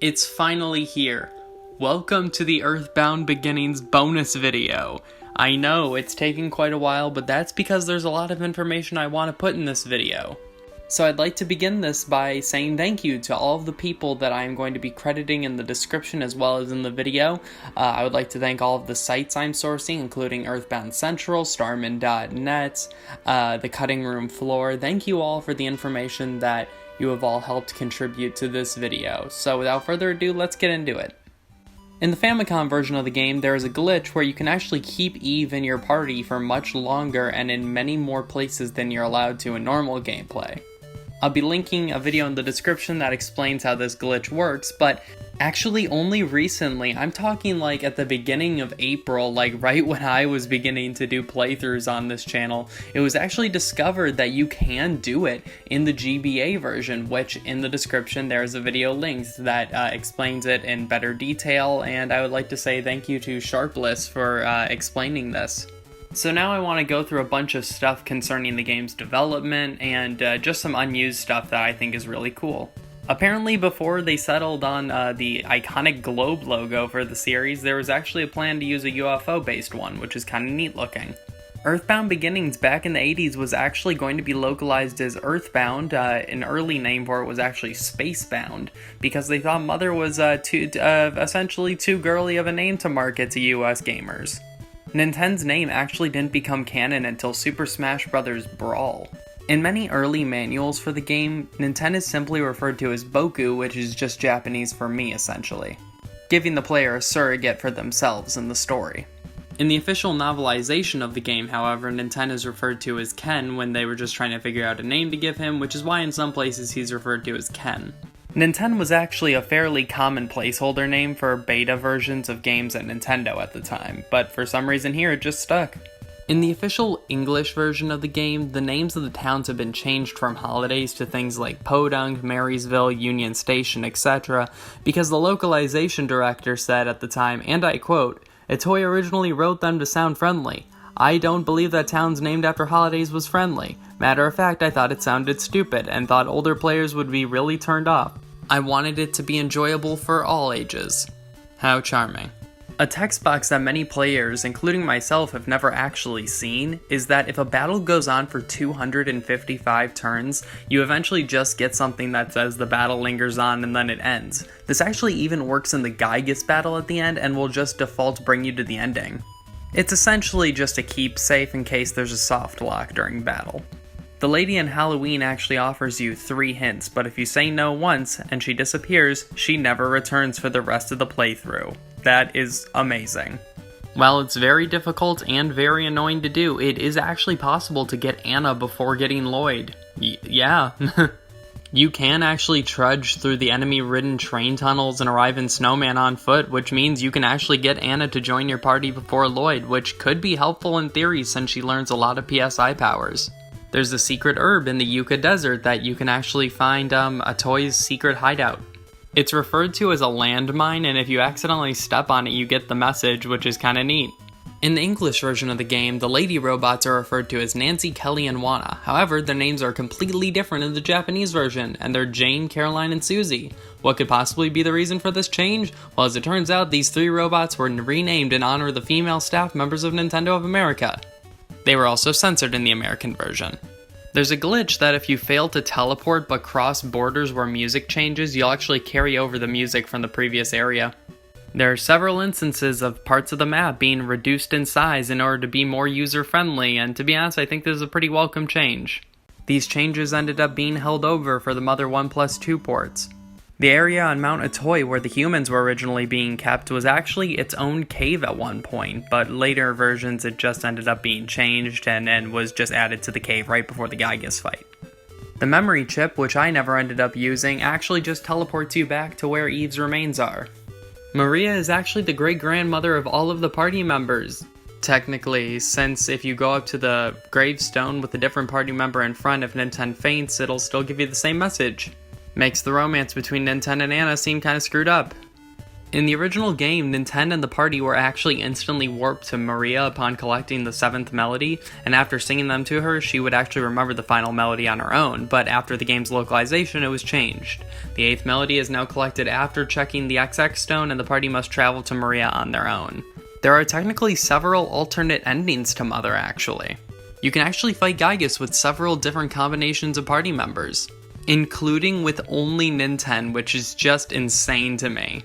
It's finally here. Welcome to the EarthBound Beginnings bonus video. I know, it's taken quite a while, but that's because there's a lot of information I want to put in this video. So I'd like to begin this by saying thank you to all of the people that I am going to be crediting in the description as well as in the video. I would like to thank all of the sites I'm sourcing, including EarthBound Central, Starman.net, the Cutting Room Floor. Thank you all for the information that you have all helped contribute to this video. So without further ado, let's get into it. In the Famicom version of the game, there is a glitch where you can actually keep Eve in your party for much longer and in many more places than you're allowed to in normal gameplay. I'll be linking a video in the description that explains how this glitch works, but actually only recently, I'm talking like at the beginning of April, like right when I was beginning to do playthroughs on this channel, it was actually discovered that you can do it in the GBA version, which in the description there's a video linked that explains it in better detail, and I would like to say thank you to Sharpless for explaining this. So now I want to go through a bunch of stuff concerning the game's development and just some unused stuff that I think is really cool. Apparently before they settled on the iconic globe logo for the series, there was actually a plan to use a UFO based one, which is kind of neat looking. EarthBound Beginnings back in the 80s was actually going to be localized as EarthBound. An early name for it was actually Spacebound, because they thought Mother was essentially too girly of a name to market to US gamers. Ninten's name actually didn't become canon until Super Smash Bros. Brawl. In many early manuals for the game, Ninten is simply referred to as Boku, which is just Japanese for me essentially, giving the player a surrogate for themselves in the story. In the official novelization of the game, however, Ninten is referred to as Ken when they were just trying to figure out a name to give him, which is why in some places he's referred to as Ken. Ninten was actually a fairly common placeholder name for beta versions of games at Nintendo at the time, but for some reason here it just stuck. In the official English version of the game, the names of the towns have been changed from holidays to things like Podunk, Marysville, Union Station, etc., because the localization director said at the time, and I quote, "Itoy originally wrote them to sound friendly. I don't believe that towns named after holidays was friendly. Matter of fact, I thought it sounded stupid, and thought older players would be really turned off. I wanted it to be enjoyable for all ages." How charming. A text box that many players, including myself, have never actually seen is that if a battle goes on for 255 turns, you eventually just get something that says the battle lingers on and then it ends. This actually even works in the Gygus battle at the end and will just default bring you to the ending. It's essentially just a keepsake in case there's a soft lock during battle. The lady in Halloween actually offers you 3 hints, but if you say no once and she disappears, she never returns for the rest of the playthrough. That is amazing. While it's very difficult and very annoying to do, it is actually possible to get Anna before getting Lloyd. Yeah. You can actually trudge through the enemy-ridden train tunnels and arrive in Snowman on foot, which means you can actually get Anna to join your party before Lloyd, which could be helpful in theory since she learns a lot of PSI powers. There's a secret herb in the Yucca Desert that you can actually find Itoy's secret hideout. It's referred to as a landmine, and if you accidentally step on it, you get the message, which is kinda neat. In the English version of the game, the lady robots are referred to as Nancy, Kelly, and Juana. However, their names are completely different in the Japanese version, and they're Jane, Caroline, and Susie. What could possibly be the reason for this change? Well, as it turns out, these 3 robots were renamed in honor of the female staff members of Nintendo of America. They were also censored in the American version. There's a glitch that if you fail to teleport but cross borders where music changes, you'll actually carry over the music from the previous area. There are several instances of parts of the map being reduced in size in order to be more user-friendly, and to be honest, I think this is a pretty welcome change. These changes ended up being held over for the Mother 1+2 ports. The area on Mount Itoy where the humans were originally being kept was actually its own cave at one point, but later versions it just ended up being changed and was just added to the cave right before the Gygus fight. The memory chip, which I never ended up using, actually just teleports you back to where Eve's remains are. Maria is actually the great-grandmother of all of the party members, technically, since if you go up to the gravestone with a different party member in front, if Ninten faints, it'll still give you the same message. Makes the romance between Ninten and Anna seem kinda screwed up. In the original game, Ninten and the party were actually instantly warped to Maria upon collecting the 7th melody, and after singing them to her, she would actually remember the final melody on her own, but after the game's localization, it was changed. The 8th melody is now collected after checking the XX stone, and the party must travel to Maria on their own. There are technically several alternate endings to Mother, actually. You can actually fight Gygus with several different combinations of party members, including with only Ninten, which is just insane to me.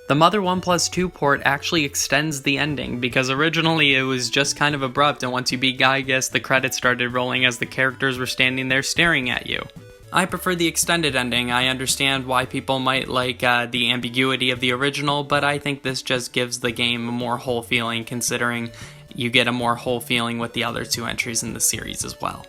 The Mother 1+2 port actually extends the ending, because originally it was just kind of abrupt, and once you beat Gygus, the credits started rolling as the characters were standing there staring at you. I prefer the extended ending. I understand why people might like the ambiguity of the original, but I think this just gives the game a more whole feeling, considering you get a more whole feeling with the other 2 entries in the series as well.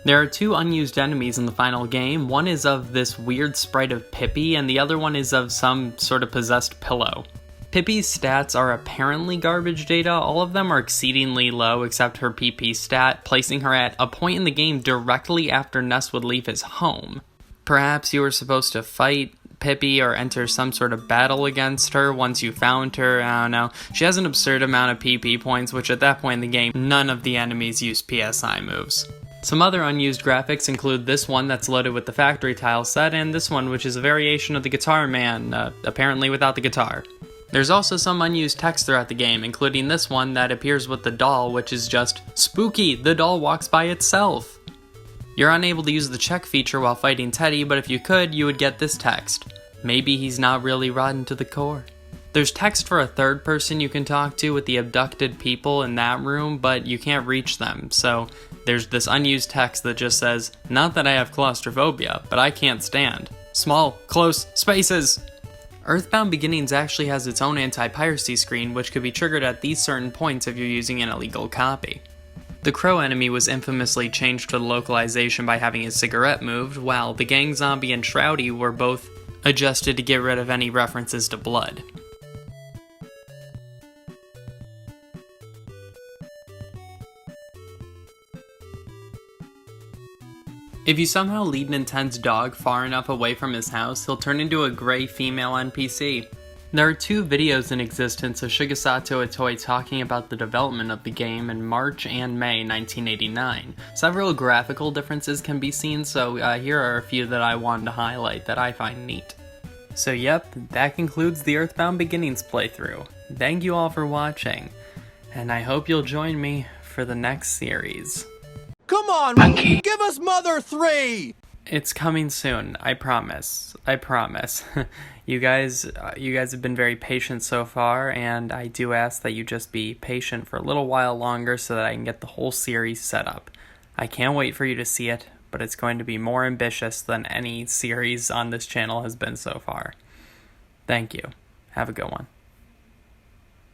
There are 2 unused enemies in the final game. One is of this weird sprite of Pippi, and the other one is of some sort of possessed pillow. Pippi's stats are apparently garbage data. All of them are exceedingly low except her PP stat, placing her at a point in the game directly after Ness would leave his home. Perhaps you were supposed to fight Pippi or enter some sort of battle against her once you found her, I don't know. She has an absurd amount of PP points, which at that point in the game, none of the enemies use PSI moves. Some other unused graphics include this one that's loaded with the factory tile set, and this one which is a variation of the Guitar Man, apparently without the guitar. There's also some unused text throughout the game, including this one that appears with the doll, which is just, "Spooky, the doll walks by itself." You're unable to use the check feature while fighting Teddy, but if you could, you would get this text. "Maybe he's not really rotten to the core." There's text for a third person you can talk to with the abducted people in that room, but you can't reach them, so there's this unused text that just says, "Not that I have claustrophobia, but I can't stand. Small, close spaces." EarthBound Beginnings actually has its own anti-piracy screen, which could be triggered at these certain points if you're using an illegal copy. The crow enemy was infamously changed for the localization by having his cigarette moved, while the gang zombie and Shroudy were both adjusted to get rid of any references to blood. If you somehow lead Ninten's dog far enough away from his house, he'll turn into a gray female NPC. There are 2 videos in existence of Shigesato Itoi talking about the development of the game in March and May 1989. Several graphical differences can be seen, so here are a few that I wanted to highlight that I find neat. So yep, that concludes the EarthBound Beginnings playthrough. Thank you all for watching, and I hope you'll join me for the next series. Come on, Monkey. Give us Mother 3! It's coming soon, I promise. I promise. You guys have been very patient so far, and I do ask that you just be patient for a little while longer so that I can get the whole series set up. I can't wait for you to see it, but it's going to be more ambitious than any series on this channel has been so far. Thank you. Have a good one.